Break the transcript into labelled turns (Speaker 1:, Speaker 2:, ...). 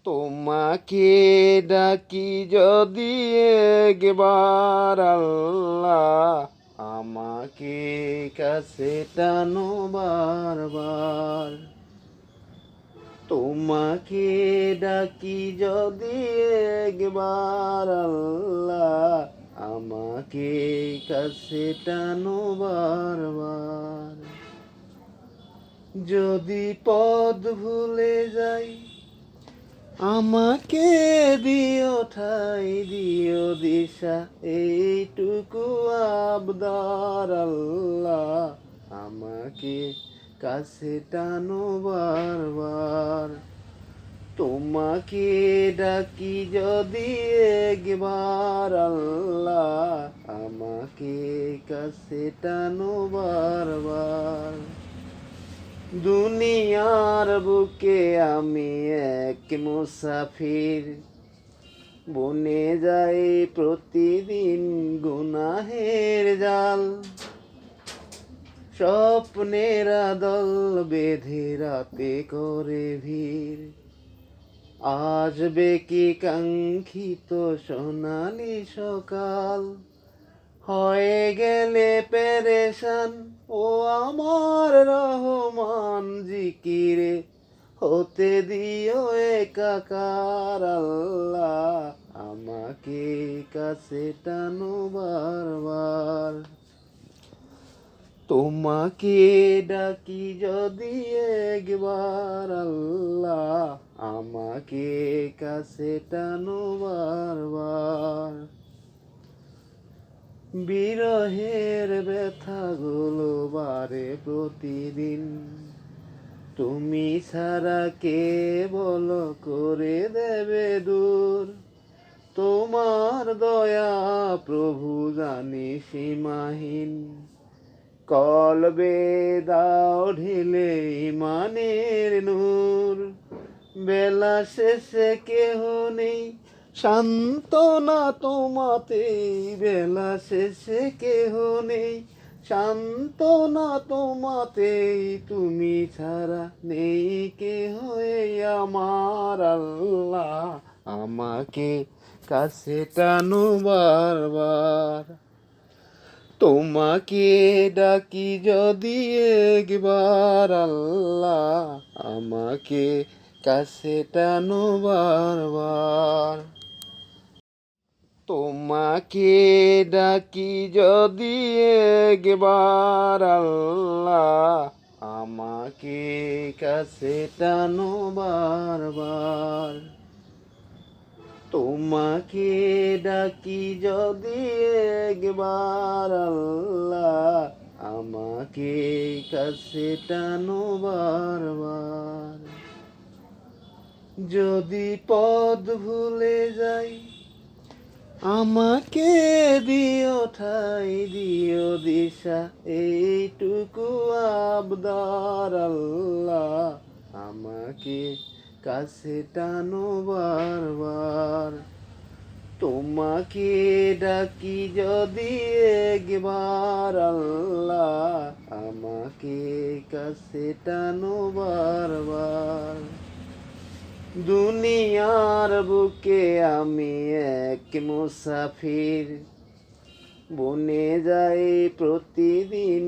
Speaker 1: তোমাকে ডাকি যদি একবার আল্লাহ, আমাকে কাছে টানো বারবার। তোমাকে ডাকি যদি একবার আল্লাহ, আমাকে কাছে টানো বারবার। যদি পথ ভুলে যাই, আমাকে দিও ঠাই, দিও দিশা, এইটুকু আবদার আল্লাহ, আমাকে কাছে টানো বারবার। তোমাকে ডাকি যদি একবার আল্লাহ, আমাকে কাছে টানো বারবার। দুনিয়ার বুকে আমি এক মুসাফির, বনে যাই প্রতিদিন গুনাহের জাল। স্বপ্নের দল বেঁধে রাতে করে ভিড়, আসবে কি কাঙ্ক্ষিত সোনালি সকাল। হয়ে গেলে পেরেশান ও আমার রহমান, জিকিরে হতে দিও একাকার আল্লাহ, আমাকে কাছে টানো বারবার। তোমাকে ডাকি যদি একবার আল্লাহ, আমাকে কাছে টানো বারবার। বিরহের ব্যথাগুলো বাড়ে প্রতিদিন, তুমি ছাড়া কে বলো করে দেবে দূর। তোমার দয়া প্রভু জানি সীমাহীন, কলবে দাও ঢেলে ইমানের নূর। বেলা শেষে কেহ নেই সান্ত্বনা তোমাতেই, বেলা শেষে কেহ নেই সান্ত্বনা তোমাতেই, তুমি ছাড়া নেই কেহ এই আমার আল্লাহ, আমাকে কাছে টানো বারবার। তোমাকে ডাকি যদি একবার আল্লাহ, আমাকে কাছে টানো বারবার। তোমাকে ডাকি যদি একবার আল্লাহ, আমাকে কাছে টানো বারবার। তোমাকে ডাকি যদি একবার আল্লাহ, আমাকে কাছে টানো বারবার। যদি পথ ভুলে যাই, আমাকে দিও ঠাই, দিও দিশা, এইটুকু আবদার আল্লাহ, আমাকে কাছে টানো বারবার। তোমাকে ডাকি যদি একবার আল্লাহ, আমাকে কাছে টানো বারবার। দুনিয়ার বুকে আমি এক মুসাফির, বনে যাই প্রতিদিন